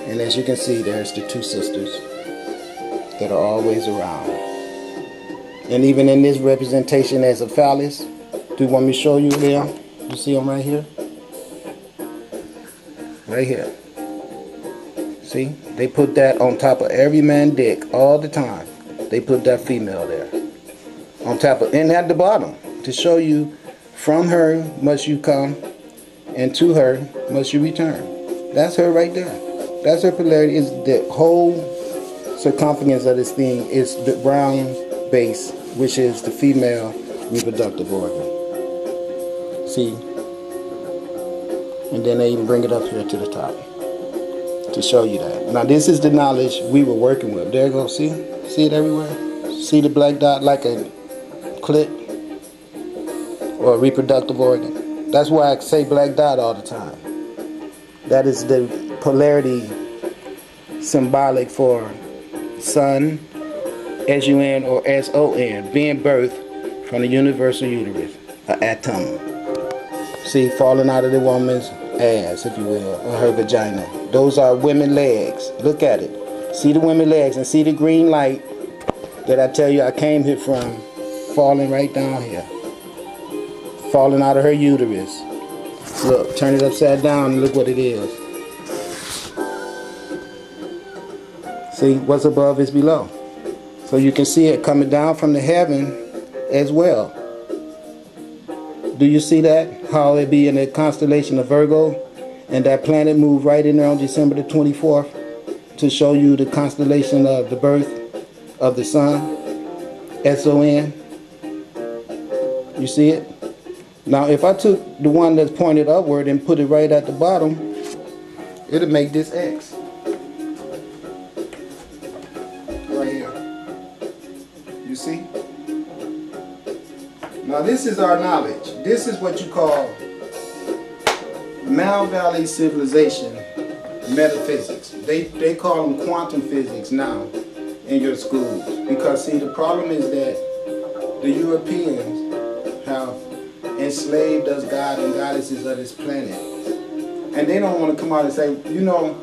And as you can see, there's the two sisters that are always around. And even in this representation as a phallus, do you want me to show you them? You see them right here? Right here. See? They put that on top of every man's dick all the time. They put that female there. On top of, and at the bottom, to show you, from her must you come, and to her must you return. That's her right there. That's her polarity. Is the whole circumference of this thing is the brown base, which is the female reproductive organ. See? And then they even bring it up here to the top to show you that. Now this is the knowledge we were working with. There you go, see? See it everywhere? See the black dot like a clit or a reproductive organ? That's why I say black dot all the time. That is the polarity symbolic for sun, S-U-N or S-O-N, being birthed from the universal uterus, an atom. See, falling out of the woman's ass, if you will, or her vagina. Those are women legs. Look at it. See the women legs and see the green light that I tell you I came here from, falling right down here. Falling out of her uterus. Look, turn it upside down and look what it is. See, what's above is below. So you can see it coming down from the heaven as well. Do you see that? How it be in the constellation of Virgo, and that planet moved right in there on December the 24th to show you the constellation of the birth of the sun, S-O-N. You see it? Now if I took the one that's pointed upward and put it right at the bottom, it'll make this X. Right here. You see? Now this is our knowledge. This is what you call Mal Valley civilization metaphysics. They call them quantum physics now in your schools. Because see, the problem is that the Europeans have enslaved us God and goddesses of this planet. And they don't want to come out and say, you know,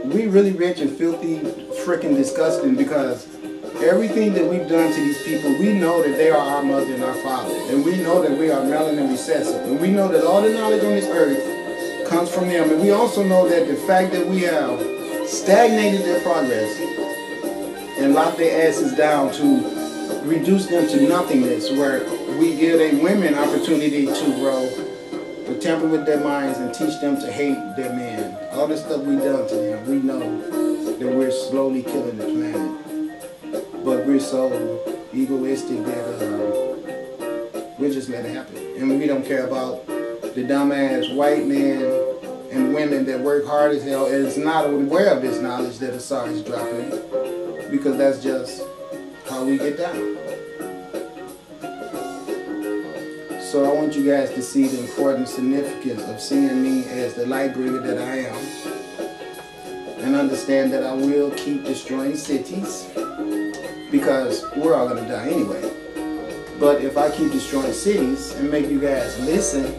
we really rich and filthy, freaking disgusting, because everything that we've done to these people, we know that they are our mother and our father. And we know that we are melanin recessive. And we know that all the knowledge on this earth comes from them. And we also know that the fact that we have stagnated their progress and locked their asses down to reduce them to nothingness, where we give the women opportunity to grow, to tamper with their minds and teach them to hate their men. All the stuff we've done to them, we know that we're slowly killing the planet. But we're so egoistic that we just let it happen. And we don't care about the dumbass white men and women that work hard as hell and is not aware of this knowledge that Asar is dropping, because that's just how we get down. So I want you guys to see the important significance of seeing me as the light bringer that I am, and understand that I will keep destroying cities, because we're all going to die anyway. But if I keep destroying cities and make you guys listen,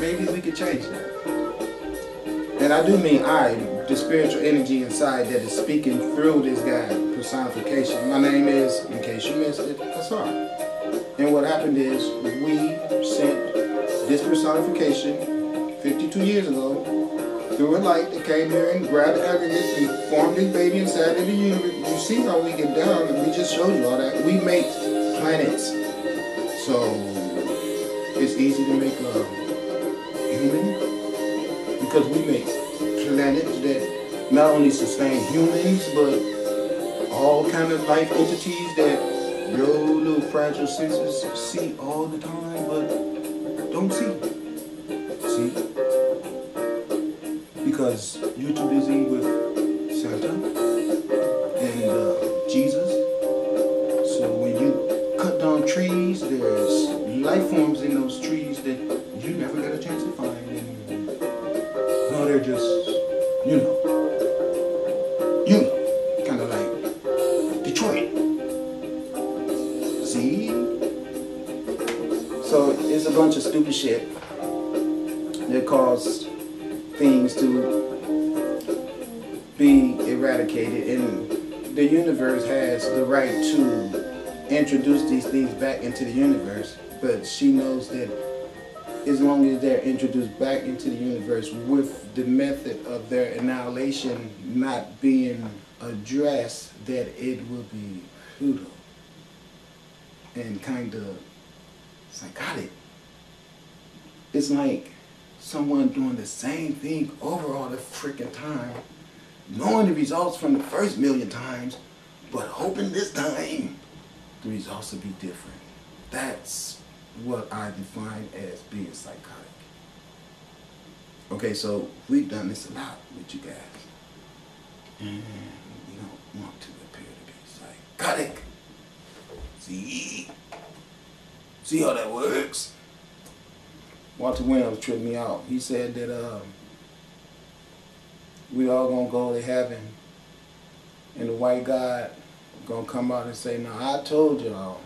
maybe we could change that. And I do mean I, the spiritual energy inside that is speaking through this guy, personification. My name is, in case you missed it, Asar. And what happened is, we sent this personification 52 years ago through a light that came here and grabbed the aggregates and formed this baby inside of the universe. You see how we get down, and we just showed you all that. We make planets. So it's easy to make a human, because we make planets that not only sustain humans, but all kind of life entities that your little fragile senses see all the time, but don't see. See? Because you're too busy with Santa and Jesus. So when you cut down trees, there's life forms in those trees that you never got a chance to find. And, no, they're just, you know, kind of like Detroit. See? So it's a bunch of stupid shit that caused things to be eradicated, and the universe has the right to introduce these things back into the universe. But she knows that as long as they're introduced back into the universe with the method of their annihilation not being addressed, that it will be futile and kind of psychotic. It's like someone doing the same thing over all the freaking time, knowing the results from the first million times, but hoping this time the results will be different. That's what I define as being psychotic. Okay, so we've done this a lot with you guys, and we don't want to appear to be psychotic. See how that works? Walter Williams tripped me out. He said that we all gonna go to heaven, and the white God gonna come out and say, "Now I told y'all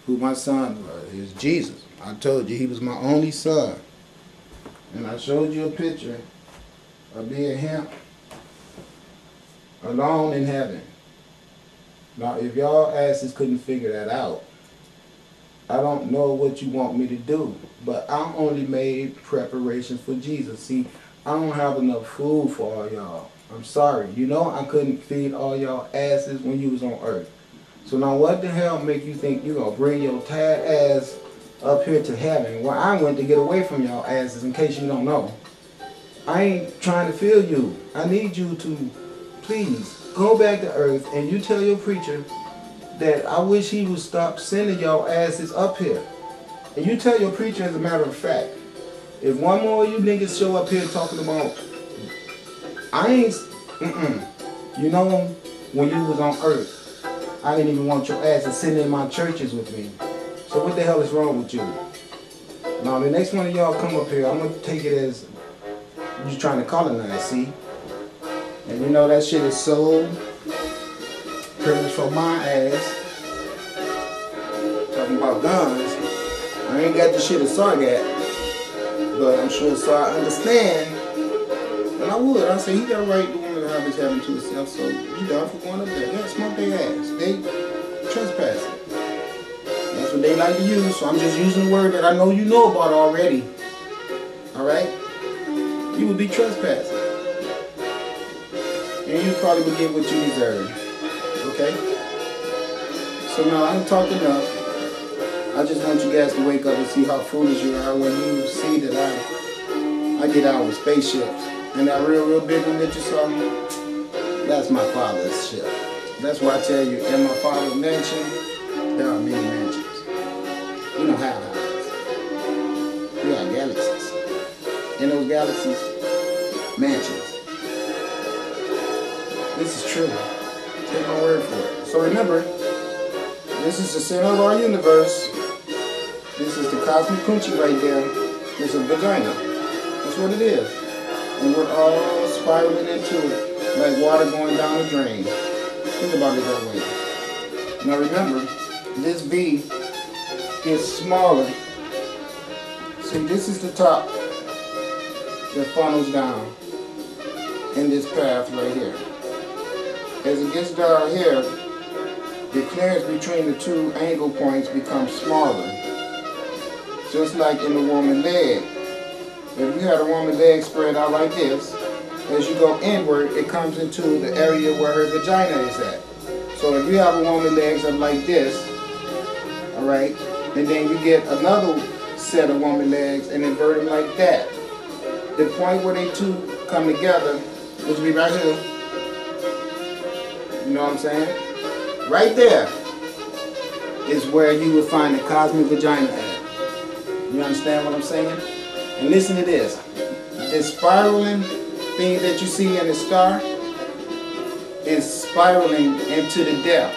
who my son was. It was Jesus. I told you he was my only son, and I showed you a picture of being him alone in heaven. Now, if y'all asses couldn't figure that out, I don't know what you want me to do, but I'm only made preparations for Jesus. See, I don't have enough food for all y'all. I'm sorry. You know I couldn't feed all y'all asses when you was on earth. So now what the hell make you think you gonna bring your tired ass up here to heaven? Well, I went to get away from y'all asses, in case you don't know. I ain't trying to feel you. I need you to please go back to earth, and you tell your preacher that I wish he would stop sending y'all asses up here. And you tell your preacher, as a matter of fact, if one more of you niggas show up here talking about, I ain't, you know, when you was on earth, I didn't even want your ass to sit in my churches with me. So what the hell is wrong with you? Now the next one of y'all come up here, I'm going to take it as you trying to colonize, see? And you know that shit is so privileged for my ass. Talking about guns. I ain't got the shit of Sarg at, but I'm sure Sarg understand. And I would. I say he got a right to want to have his heaven to himself, so you down for going up there. Yeah, smoke their ass. They trespassing. That's what they like to use, so I'm just using the word that I know you know about already. Alright? You would be trespassing. And you probably would get what you deserve. Okay? So now I ain't talked enough. I just want you guys to wake up and see how foolish you are when you see that I get out with spaceships. And that real big one that you saw, that's my father's ship. That's why I tell you, in my father's mansion, there are many mansions. We don't have houses. We have galaxies. In those galaxies, mansions. This is true. Take my word for it. So remember, this is the center of our universe. This is the cosmic coochie right there. It's a vagina. That's what it is. And we're all spiraling into it like water going down a drain. Think about it that way. Now remember, this V is smaller. See, this is the top that funnels down in this path right here. As it gets down here, the clearance between the two angle points becomes smaller. Just like in the woman leg. If you had a woman leg spread out like this, as you go inward, it comes into the area where her vagina is at. So if you have a woman legs up like this, alright, and then you get another set of woman legs and invert them like that. The point where they two come together, which will be right here, you know what I'm saying? Right there is where you will find the cosmic vagina at. You understand what I'm saying? And listen to this. This spiraling thing that you see in the star is spiraling into the depth.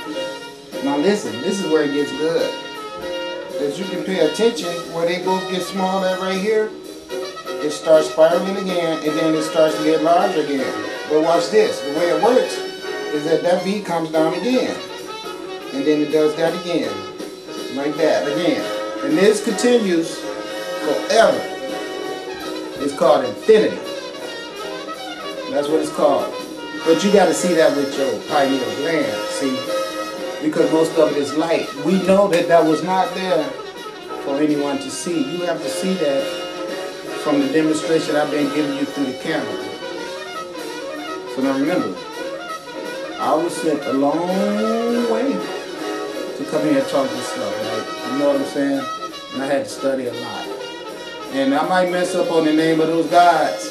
Now listen, this is where it gets good. As you can pay attention, where they both get small at right here, it starts spiraling again, and then it starts to get larger again. But watch this. The way it works is that that V comes down again. And then it does that again. Like that again. And this continues forever. It's called infinity. That's what it's called. But you got to see that with your pineal gland, see? Because most of it is light. We know that that was not there for anyone to see. You have to see that from the demonstration I've been giving you through the camera. So now remember, I was sent a long way to come here and talk this stuff, right? You know what I'm saying? And I had to study a lot. And I might mess up on the name of those gods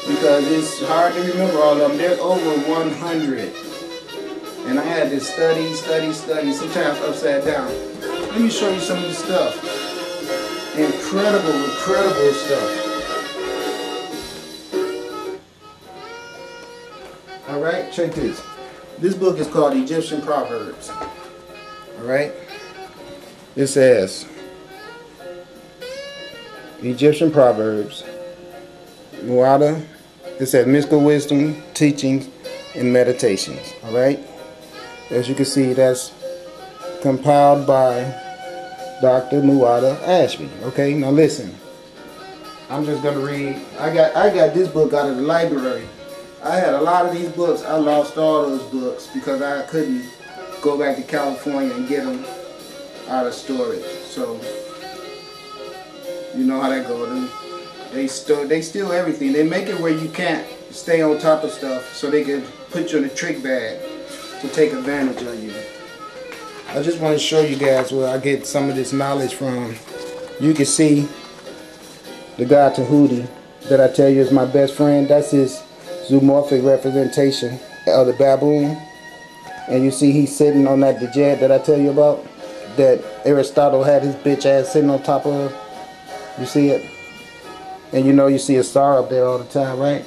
because it's hard to remember all of them. There's over 100. And I had to study, sometimes upside down. Let me show you some of the stuff. Incredible stuff. Alright, check this. This book is called Egyptian Proverbs. Alright? It says, Egyptian Proverbs, Muada. It says mystical wisdom, teachings, and meditations. Alright? As you can see, that's compiled by Dr. Muada Ashby. Okay, now listen. I'm just gonna read. I got this book out of the library. I had a lot of these books. I lost all those books because I couldn't go back to California and get them out of storage. So you know how that goes. They steal everything. They make it where you can't stay on top of stuff, so they can put you in a trick bag to take advantage of you. I just want to show you guys where I get some of this knowledge from. You can see the god Tahuti that I tell you is my best friend. That's his zoomorphic representation of the baboon. And you see he's sitting on that djed that I tell you about, that Aristotle had his bitch ass sitting on top of. You see it? And you know you see a star up there all the time, right?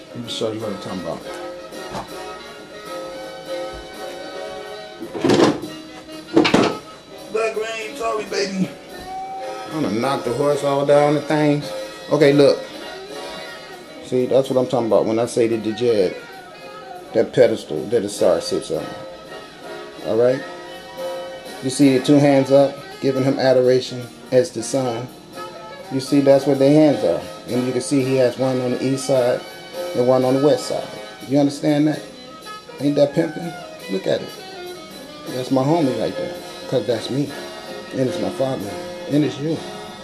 Let me show you what I'm talking about. Black rain, sorry baby. I'm gonna knock the horse all down the things. Okay, look. See, that's what I'm talking about when I say the djed. That pedestal that the star sits on. Alright? You see the two hands up, giving him adoration as the sun. You see that's where their hands are. And you can see he has one on the east side and one on the west side. You understand that? Ain't that pimping? Look at it. That's my homie right there. Because that's me. And it's my father. And it's you.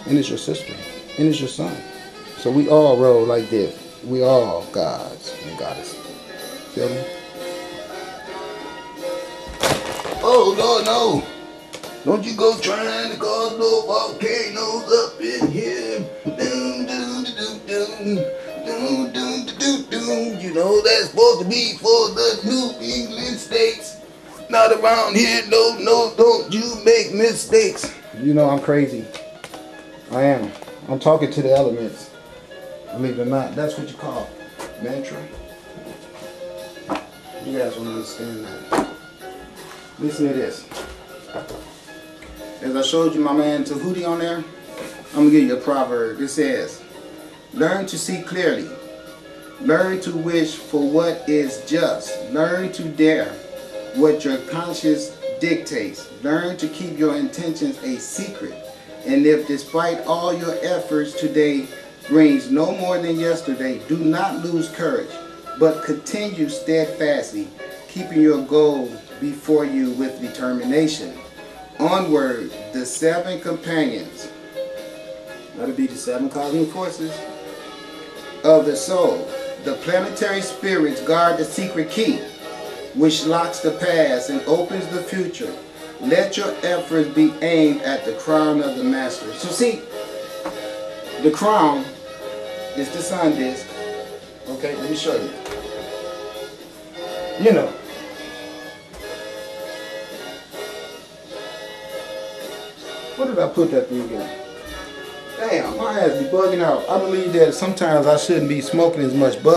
And it's your sister. And it's your son. So we all roll like this. We all gods and goddesses. Feel me? Oh, Lord, no. Don't you go trying to cause no volcanoes up in here. You know that's supposed to be for the New England states. Not around here. No, don't you make mistakes. You know I'm crazy. I am. I'm talking to the elements. Believe it or not, that's what you call mantra. You guys won't understand that. Listen to this. As I showed you my man Tahuti on there, I'm going to give you a proverb. It says, learn to see clearly. Learn to wish for what is just. Learn to dare what your conscience dictates. Learn to keep your intentions a secret. And if despite all your efforts today brings no more than yesterday, do not lose courage, but continue steadfastly, keeping your goal before you with determination. Onward, the seven companions, that'll be the seven cosmic forces of the soul. The planetary spirits guard the secret key, which locks the past and opens the future. Let your efforts be aimed at the crown of the master. So see, the crown is the sun disk. Okay, let me show you. You know. What did I put that thing in? Damn, my ass be bugging out. I believe that sometimes I shouldn't be smoking as much bud.